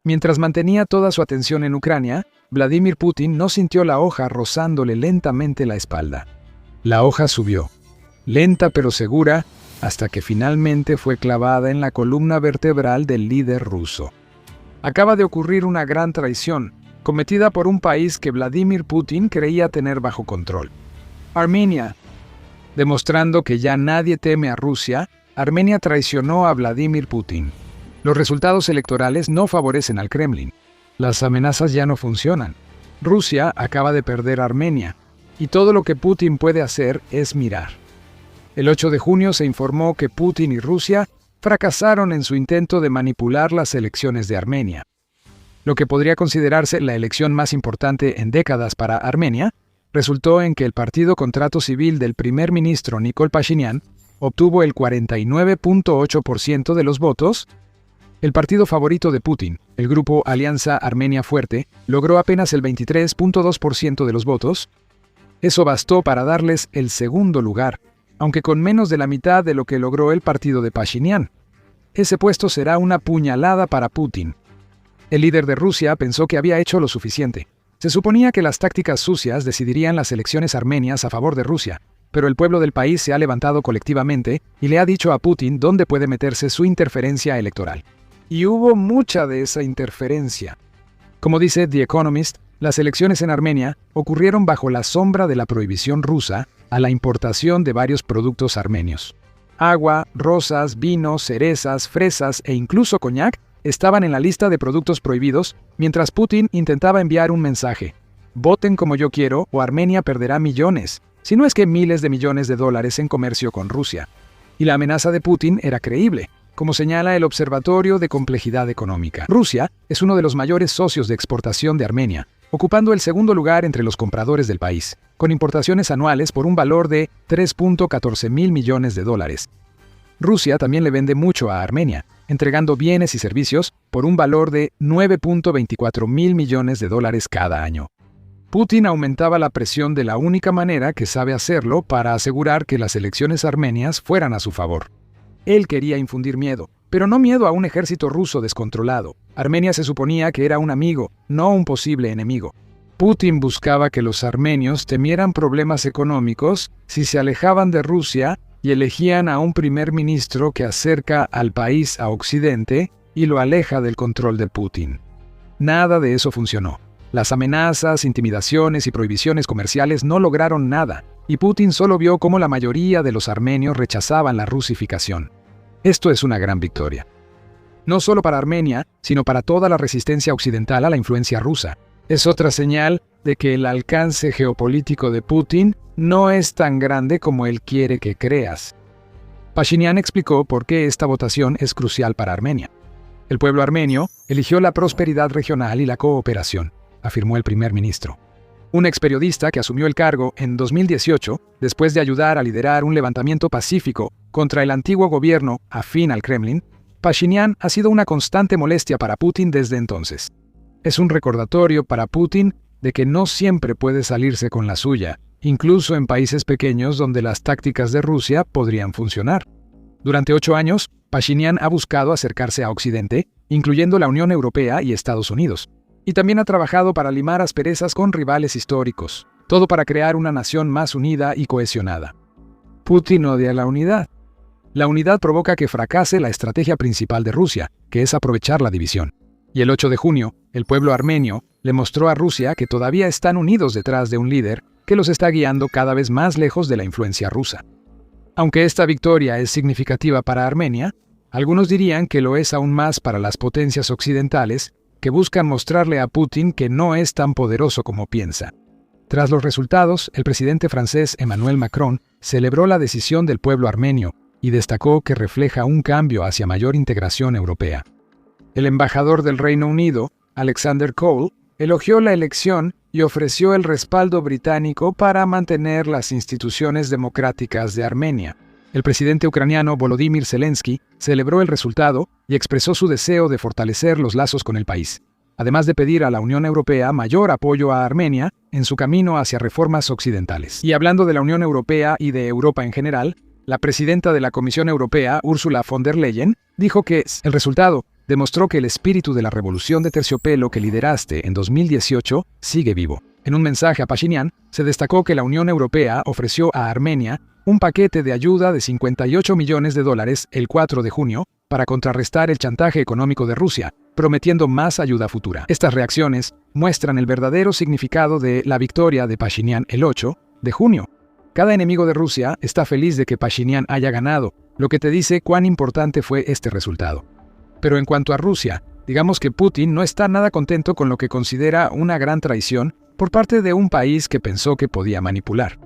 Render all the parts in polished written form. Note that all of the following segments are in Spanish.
Mientras mantenía toda su atención en Ucrania, Vladimir Putin no sintió la hoja rozándole lentamente la espalda. La hoja subió, lenta pero segura, hasta que finalmente fue clavada en la columna vertebral del líder ruso. Acaba de ocurrir una gran traición, cometida por un país que Vladimir Putin creía tener bajo control. Armenia. Demostrando que ya nadie teme a Rusia, Armenia traicionó a Vladimir Putin. Los resultados electorales no favorecen al Kremlin. Las amenazas ya no funcionan. Rusia acaba de perder Armenia, y todo lo que Putin puede hacer es mirar. El 8 de junio se informó que Putin y Rusia fracasaron en su intento de manipular las elecciones de Armenia. Lo que podría considerarse la elección más importante en décadas para Armenia, resultó en que el partido Contrato Civil del primer ministro Nikol Pashinyan obtuvo el 49.8% de los votos. El partido favorito de Putin, el grupo Alianza Armenia Fuerte, logró apenas el 23.2% de los votos. Eso bastó para darles el segundo lugar, aunque con menos de la mitad de lo que logró el partido de Pashinyan. Ese puesto será una puñalada para Putin. El líder de Rusia pensó que había hecho lo suficiente. Se suponía que las tácticas sucias decidirían las elecciones armenias a favor de Rusia, pero el pueblo del país se ha levantado colectivamente y le ha dicho a Putin dónde puede meterse su interferencia electoral. Y hubo mucha de esa interferencia. Como dice The Economist, las elecciones en Armenia ocurrieron bajo la sombra de la prohibición rusa a la importación de varios productos armenios. Agua, rosas, vinos, cerezas, fresas e incluso coñac estaban en la lista de productos prohibidos, mientras Putin intentaba enviar un mensaje: voten como yo quiero o Armenia perderá millones, si no es que miles de millones de dólares en comercio con Rusia. Y la amenaza de Putin era creíble, como señala el Observatorio de Complejidad Económica. Rusia es uno de los mayores socios de exportación de Armenia, ocupando el segundo lugar entre los compradores del país, con importaciones anuales por un valor de 3.14 mil millones de dólares. Rusia también le vende mucho a Armenia, entregando bienes y servicios por un valor de 9.24 mil millones de dólares cada año. Putin aumentaba la presión de la única manera que sabe hacerlo para asegurar que las elecciones armenias fueran a su favor. Él quería infundir miedo, pero no miedo a un ejército ruso descontrolado. Armenia se suponía que era un amigo, no un posible enemigo. Putin buscaba que los armenios temieran problemas económicos si se alejaban de Rusia y elegían a un primer ministro que acerca al país a Occidente y lo aleja del control de Putin. Nada de eso funcionó. Las amenazas, intimidaciones y prohibiciones comerciales no lograron nada, y Putin solo vio cómo la mayoría de los armenios rechazaban la rusificación. Esto es una gran victoria. No solo para Armenia, sino para toda la resistencia occidental a la influencia rusa. Es otra señal de que el alcance geopolítico de Putin no es tan grande como él quiere que creas. Pashinyan explicó por qué esta votación es crucial para Armenia. El pueblo armenio eligió la prosperidad regional y la cooperación, afirmó el primer ministro. Un ex periodista que asumió el cargo en 2018, después de ayudar a liderar un levantamiento pacífico contra el antiguo gobierno afín al Kremlin, Pashinyan ha sido una constante molestia para Putin desde entonces. Es un recordatorio para Putin de que no siempre puede salirse con la suya, incluso en países pequeños donde las tácticas de Rusia podrían funcionar. Durante 8 años, Pashinyan ha buscado acercarse a Occidente, incluyendo la Unión Europea y Estados Unidos. Y también ha trabajado para limar asperezas con rivales históricos, todo para crear una nación más unida y cohesionada. Putin odia la unidad. La unidad provoca que fracase la estrategia principal de Rusia, que es aprovechar la división. Y el 8 de junio, el pueblo armenio le mostró a Rusia que todavía están unidos detrás de un líder que los está guiando cada vez más lejos de la influencia rusa. Aunque esta victoria es significativa para Armenia, algunos dirían que lo es aún más para las potencias occidentales que buscan mostrarle a Putin que no es tan poderoso como piensa. Tras los resultados, el presidente francés Emmanuel Macron celebró la decisión del pueblo armenio y destacó que refleja un cambio hacia mayor integración europea. El embajador del Reino Unido, Alexander Cole, elogió la elección y ofreció el respaldo británico para mantener las instituciones democráticas de Armenia. El presidente ucraniano Volodymyr Zelensky celebró el resultado y expresó su deseo de fortalecer los lazos con el país, además de pedir a la Unión Europea mayor apoyo a Armenia en su camino hacia reformas occidentales. Y hablando de la Unión Europea y de Europa en general, la presidenta de la Comisión Europea, Ursula von der Leyen, dijo que el resultado demostró que el espíritu de la revolución de terciopelo que lideraste en 2018 sigue vivo. En un mensaje a Pashinyan, se destacó que la Unión Europea ofreció a Armenia un paquete de ayuda de $58 millones el 4 de junio para contrarrestar el chantaje económico de Rusia, prometiendo más ayuda futura. Estas reacciones muestran el verdadero significado de la victoria de Pashinyan el 8 de junio. Cada enemigo de Rusia está feliz de que Pashinyan haya ganado, lo que te dice cuán importante fue este resultado. Pero en cuanto a Rusia, digamos que Putin no está nada contento con lo que considera una gran traición por parte de un país que pensó que podía manipular.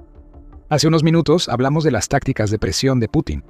Hace unos minutos hablamos de las tácticas de presión de Putin.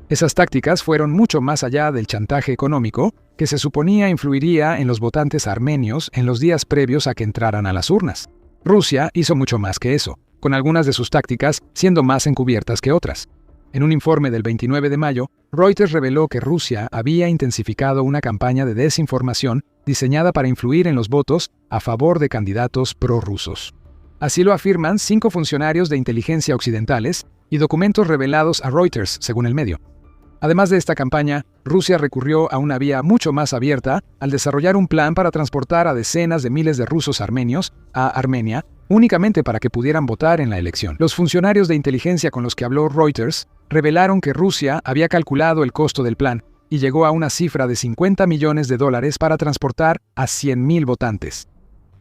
Esas tácticas fueron mucho más allá del chantaje económico que se suponía influiría en los votantes armenios en los días previos a que entraran a las urnas. Rusia hizo mucho más que eso, con algunas de sus tácticas siendo más encubiertas que otras. En un informe del 29 de mayo, Reuters reveló que Rusia había intensificado una campaña de desinformación diseñada para influir en los votos a favor de candidatos prorrusos. Así lo afirman 5 funcionarios de inteligencia occidentales y documentos revelados a Reuters, según el medio. Además de esta campaña, Rusia recurrió a una vía mucho más abierta al desarrollar un plan para transportar a decenas de miles de rusos armenios a Armenia, únicamente para que pudieran votar en la elección. Los funcionarios de inteligencia con los que habló Reuters revelaron que Rusia había calculado el costo del plan y llegó a una cifra de $50 millones para transportar a 100,000 votantes.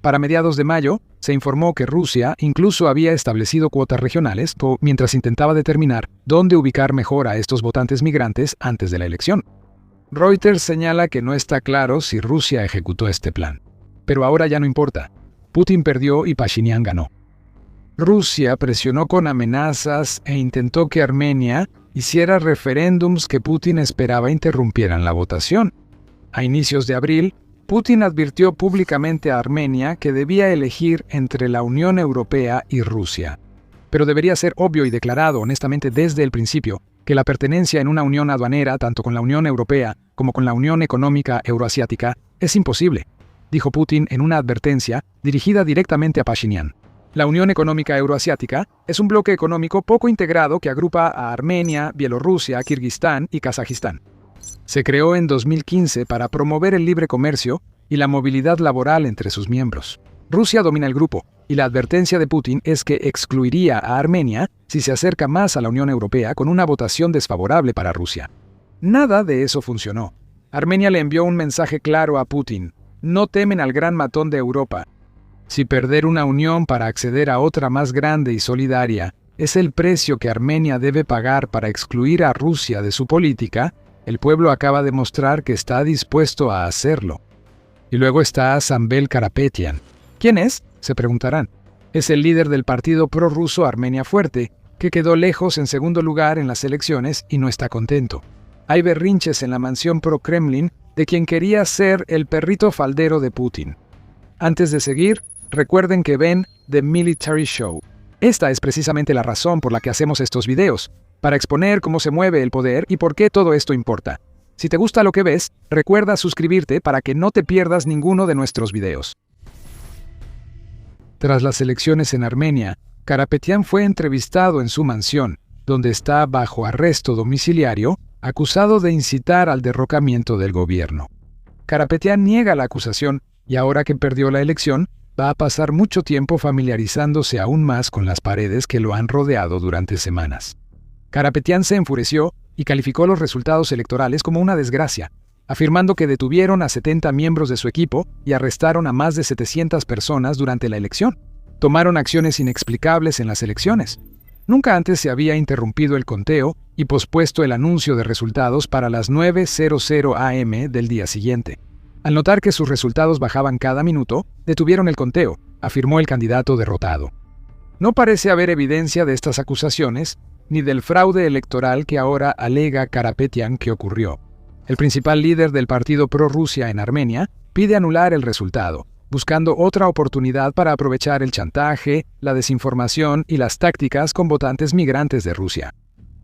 Para mediados de mayo, se informó que Rusia incluso había establecido cuotas regionales mientras intentaba determinar dónde ubicar mejor a estos votantes migrantes antes de la elección. Reuters señala que no está claro si Rusia ejecutó este plan. Pero ahora ya no importa. Putin perdió y Pashinyan ganó. Rusia presionó con amenazas e intentó que Armenia hiciera referéndums que Putin esperaba interrumpieran la votación. A inicios de abril, Putin advirtió públicamente a Armenia que debía elegir entre la Unión Europea y Rusia. Pero debería ser obvio y declarado honestamente desde el principio que la pertenencia en una unión aduanera tanto con la Unión Europea como con la Unión Económica Euroasiática es imposible, dijo Putin en una advertencia dirigida directamente a Pashinyan. La Unión Económica Euroasiática es un bloque económico poco integrado que agrupa a Armenia, Bielorrusia, Kirguistán y Kazajistán. Se creó en 2015 para promover el libre comercio y la movilidad laboral entre sus miembros. Rusia domina el grupo, y la advertencia de Putin es que excluiría a Armenia si se acerca más a la Unión Europea con una votación desfavorable para Rusia. Nada de eso funcionó. Armenia le envió un mensaje claro a Putin: no temen al gran matón de Europa. Si perder una unión para acceder a otra más grande y solidaria es el precio que Armenia debe pagar para excluir a Rusia de su política, el pueblo acaba de mostrar que está dispuesto a hacerlo. Y luego está Sanvel Karapetyan. ¿Quién es?, se preguntarán. Es el líder del partido prorruso Armenia Fuerte, que quedó lejos en segundo lugar en las elecciones y no está contento. Hay berrinches en la mansión pro-Kremlin de quien quería ser el perrito faldero de Putin. Antes de seguir, recuerden que ven The Military Show. Esta es precisamente la razón por la que hacemos estos videos, para exponer cómo se mueve el poder y por qué todo esto importa. Si te gusta lo que ves, recuerda suscribirte para que no te pierdas ninguno de nuestros videos. Tras las elecciones en Armenia, Karapetyan fue entrevistado en su mansión, donde está bajo arresto domiciliario, acusado de incitar al derrocamiento del gobierno. Karapetyan niega la acusación y ahora que perdió la elección, va a pasar mucho tiempo familiarizándose aún más con las paredes que lo han rodeado durante semanas. Karapetyan se enfureció y calificó los resultados electorales como una desgracia, afirmando que detuvieron a 70 miembros de su equipo y arrestaron a más de 700 personas durante la elección. Tomaron acciones inexplicables en las elecciones. Nunca antes se había interrumpido el conteo y pospuesto el anuncio de resultados para las 9:00 am del día siguiente. Al notar que sus resultados bajaban cada minuto, detuvieron el conteo, afirmó el candidato derrotado. No parece haber evidencia de estas acusaciones, ni del fraude electoral que ahora alega Karapetyan que ocurrió. El principal líder del partido pro-Rusia en Armenia pide anular el resultado, buscando otra oportunidad para aprovechar el chantaje, la desinformación y las tácticas con votantes migrantes de Rusia.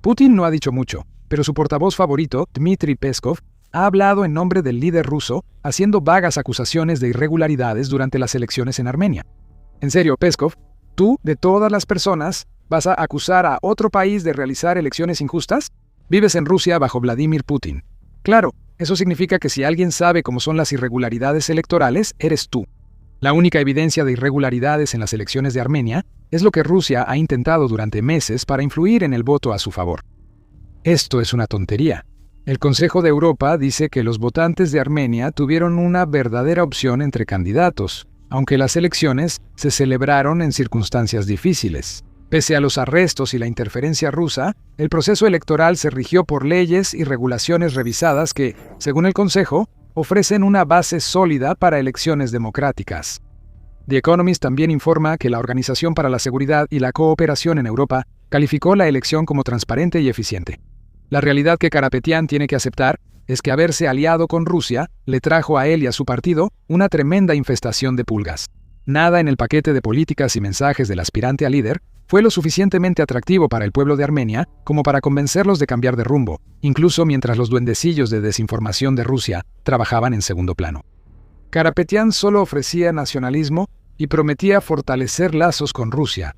Putin no ha dicho mucho, pero su portavoz favorito, Dmitry Peskov, ha hablado en nombre del líder ruso, haciendo vagas acusaciones de irregularidades durante las elecciones en Armenia. En serio, Peskov, tú, de todas las personas, ¿vas a acusar a otro país de realizar elecciones injustas? Vives en Rusia bajo Vladimir Putin. Claro, Eso significa que si alguien sabe cómo son las irregularidades electorales, eres tú. La única evidencia de irregularidades en las elecciones de Armenia es lo que Rusia ha intentado durante meses para influir en el voto a su favor. Esto es una tontería. El Consejo de Europa dice que los votantes de Armenia tuvieron una verdadera opción entre candidatos, aunque las elecciones se celebraron en circunstancias difíciles. Pese a los arrestos y la interferencia rusa, el proceso electoral se rigió por leyes y regulaciones revisadas que, según el Consejo, ofrecen una base sólida para elecciones democráticas. The Economist también informa que la Organización para la Seguridad y la Cooperación en Europa calificó la elección como transparente y eficiente. La realidad que Karapetyan tiene que aceptar es que haberse aliado con Rusia le trajo a él y a su partido una tremenda infestación de pulgas. Nada en el paquete de políticas y mensajes del aspirante a líder fue lo suficientemente atractivo para el pueblo de Armenia como para convencerlos de cambiar de rumbo, incluso mientras los duendecillos de desinformación de Rusia trabajaban en segundo plano. Karapetyan solo ofrecía nacionalismo y prometía fortalecer lazos con Rusia,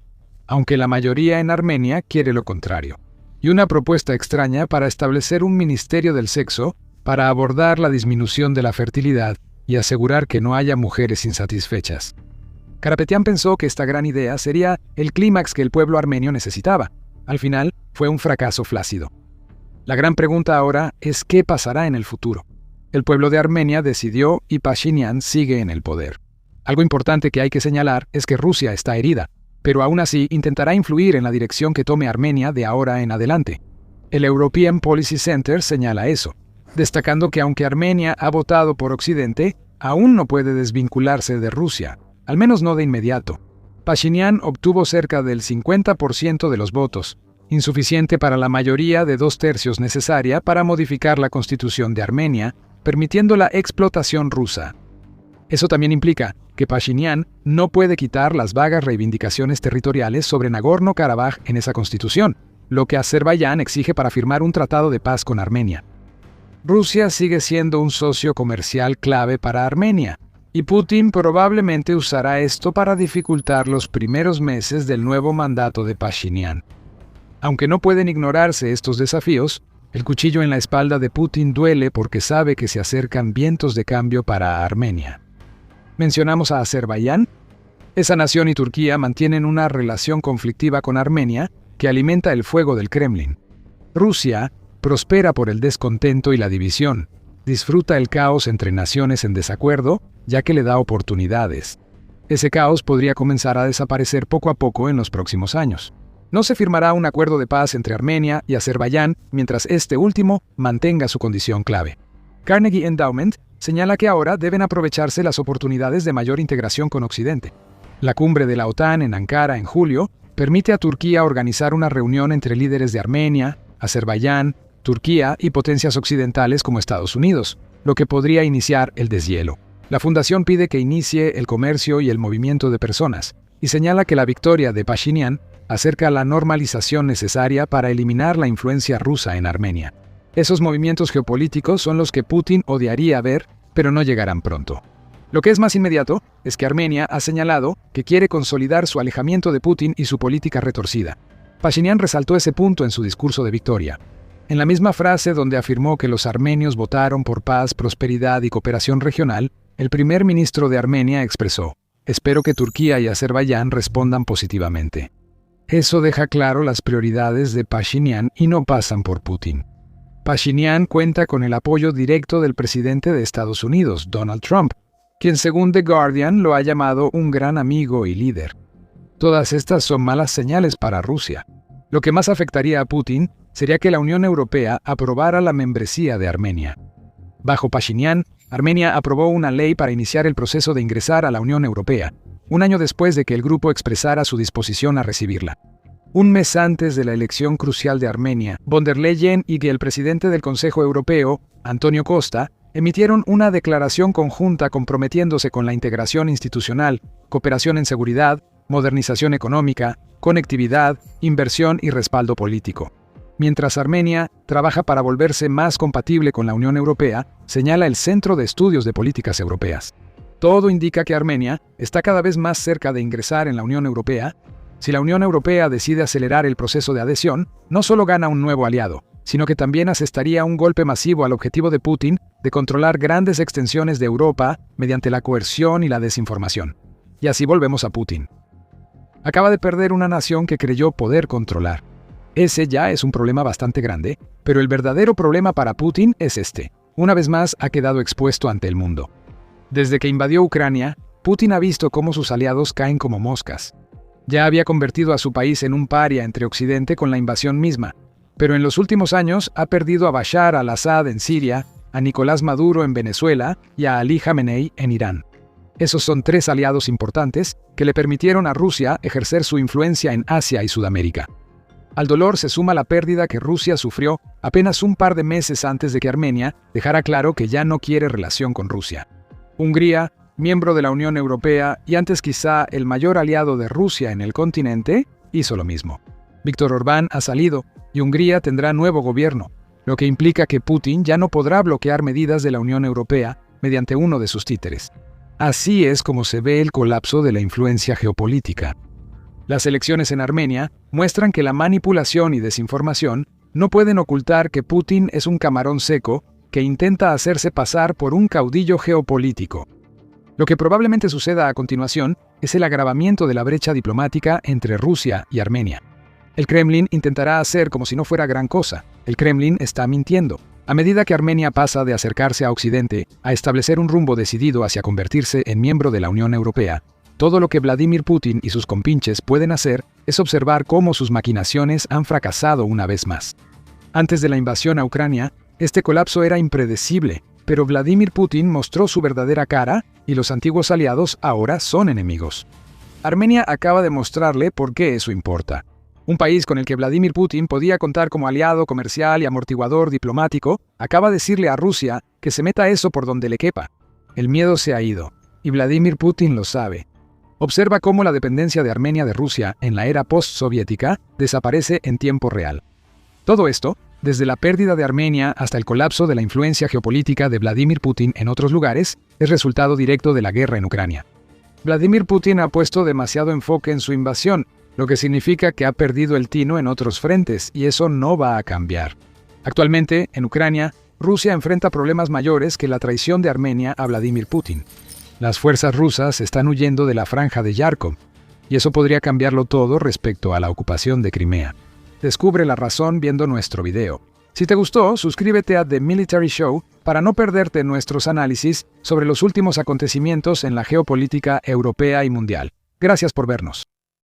aunque la mayoría en Armenia quiere lo contrario, y una propuesta extraña para establecer un ministerio del sexo para abordar la disminución de la fertilidad y asegurar que no haya mujeres insatisfechas. Karapetyan pensó que esta gran idea sería el clímax que el pueblo armenio necesitaba. Al final, fue un fracaso flácido. La gran pregunta ahora es ¿qué pasará en el futuro? El pueblo de Armenia decidió y Pashinyan sigue en el poder. Algo importante que hay que señalar es que Rusia está herida, pero aún así intentará influir en la dirección que tome Armenia de ahora en adelante. El European Policy Center señala eso, destacando que aunque Armenia ha votado por Occidente, aún no puede desvincularse de Rusia, al menos no de inmediato. Pashinyan obtuvo cerca del 50% de los votos, insuficiente para la mayoría de 2/3 necesaria para modificar la constitución de Armenia, permitiendo la explotación rusa. Eso también implica que Pashinyan no puede quitar las vagas reivindicaciones territoriales sobre Nagorno-Karabaj en esa constitución, lo que Azerbaiyán exige para firmar un tratado de paz con Armenia. Rusia sigue siendo un socio comercial clave para Armenia, y Putin probablemente usará esto para dificultar los primeros meses del nuevo mandato de Pashinyan. Aunque no pueden ignorarse estos desafíos, el cuchillo en la espalda de Putin duele porque sabe que se acercan vientos de cambio para Armenia. ¿Mencionamos a Azerbaiyán? Esa nación y Turquía mantienen una relación conflictiva con Armenia que alimenta el fuego del Kremlin. Rusia prospera por el descontento y la división, disfruta el caos entre naciones en desacuerdo, ya que le da oportunidades. Ese caos podría comenzar a desaparecer poco a poco en los próximos años. No se firmará un acuerdo de paz entre Armenia y Azerbaiyán mientras este último mantenga su condición clave. Carnegie Endowment señala que ahora deben aprovecharse las oportunidades de mayor integración con Occidente. La cumbre de la OTAN en Ankara en julio permite a Turquía organizar una reunión entre líderes de Armenia, Azerbaiyán, Turquía y potencias occidentales como Estados Unidos, lo que podría iniciar el deshielo. La fundación pide que inicie el comercio y el movimiento de personas, y señala que la victoria de Pashinyan acerca la normalización necesaria para eliminar la influencia rusa en Armenia. Esos movimientos geopolíticos son los que Putin odiaría ver, pero no llegarán pronto. Lo que es más inmediato es que Armenia ha señalado que quiere consolidar su alejamiento de Putin y su política retorcida. Pashinyan resaltó ese punto en su discurso de victoria. En la misma frase donde afirmó que los armenios votaron por paz, prosperidad y cooperación regional, el primer ministro de Armenia expresó: «Espero que Turquía y Azerbaiyán respondan positivamente». Eso deja claro las prioridades de Pashinyan y no pasan por Putin. Pashinyan cuenta con el apoyo directo del presidente de Estados Unidos, Donald Trump, quien según The Guardian lo ha llamado un gran amigo y líder. Todas estas son malas señales para Rusia. Lo que más afectaría a Putin sería que la Unión Europea aprobara la membresía de Armenia. Bajo Pashinyan, Armenia aprobó una ley para iniciar el proceso de ingresar a la Unión Europea, un año después de que el grupo expresara su disposición a recibirla. Un mes antes de la elección crucial de Armenia, von der Leyen y el presidente del Consejo Europeo, Antonio Costa, emitieron una declaración conjunta comprometiéndose con la integración institucional, cooperación en seguridad, modernización económica, conectividad, inversión y respaldo político. Mientras Armenia trabaja para volverse más compatible con la Unión Europea, señala el Centro de Estudios de Políticas Europeas. Todo indica que Armenia está cada vez más cerca de ingresar en la Unión Europea. Si la Unión Europea decide acelerar el proceso de adhesión, no solo gana un nuevo aliado, sino que también asestaría un golpe masivo al objetivo de Putin de controlar grandes extensiones de Europa mediante la coerción y la desinformación. Y así volvemos a Putin. Acaba de perder una nación que creyó poder controlar. Ese ya es un problema bastante grande, pero el verdadero problema para Putin es este. Una vez más ha quedado expuesto ante el mundo. Desde que invadió Ucrania, Putin ha visto cómo sus aliados caen como moscas. Ya había convertido a su país en un paria entre Occidente con la invasión misma, pero en los últimos años ha perdido a Bashar al-Assad en Siria, a Nicolás Maduro en Venezuela y a Ali Khamenei en Irán. Esos son 3 aliados importantes que le permitieron a Rusia ejercer su influencia en Asia y Sudamérica. Al dolor se suma la pérdida que Rusia sufrió apenas un par de meses antes de que Armenia dejara claro que ya no quiere relación con Rusia. Hungría, miembro de la Unión Europea y antes quizá el mayor aliado de Rusia en el continente, hizo lo mismo. Viktor Orbán ha salido y Hungría tendrá nuevo gobierno, lo que implica que Putin ya no podrá bloquear medidas de la Unión Europea mediante uno de sus títeres. Así es como se ve el colapso de la influencia geopolítica. Las elecciones en Armenia muestran que la manipulación y desinformación no pueden ocultar que Putin es un camarón seco que intenta hacerse pasar por un caudillo geopolítico. Lo que probablemente suceda a continuación es el agravamiento de la brecha diplomática entre Rusia y Armenia. El Kremlin intentará hacer como si no fuera gran cosa. El Kremlin está mintiendo. A medida que Armenia pasa de acercarse a Occidente a establecer un rumbo decidido hacia convertirse en miembro de la Unión Europea, todo lo que Vladimir Putin y sus compinches pueden hacer es observar cómo sus maquinaciones han fracasado una vez más. Antes de la invasión a Ucrania, este colapso era impredecible, pero Vladimir Putin mostró su verdadera cara y los antiguos aliados ahora son enemigos. Armenia acaba de mostrarle por qué eso importa. Un país con el que Vladimir Putin podía contar como aliado comercial y amortiguador diplomático, acaba de decirle a Rusia que se meta eso por donde le quepa. El miedo se ha ido, y Vladimir Putin lo sabe. Observa cómo la dependencia de Armenia de Rusia en la era post-soviética desaparece en tiempo real. Todo esto, desde la pérdida de Armenia hasta el colapso de la influencia geopolítica de Vladimir Putin en otros lugares, es resultado directo de la guerra en Ucrania. Vladimir Putin ha puesto demasiado enfoque en su invasión, lo que significa que ha perdido el tino en otros frentes, y eso no va a cambiar. Actualmente, en Ucrania, Rusia enfrenta problemas mayores que la traición de Armenia a Vladimir Putin. Las fuerzas rusas están huyendo de la franja de Yarkov, y eso podría cambiarlo todo respecto a la ocupación de Crimea. Descubre la razón viendo nuestro video. Si te gustó, suscríbete a The Military Show para no perderte nuestros análisis sobre los últimos acontecimientos en la geopolítica europea y mundial. Gracias por vernos.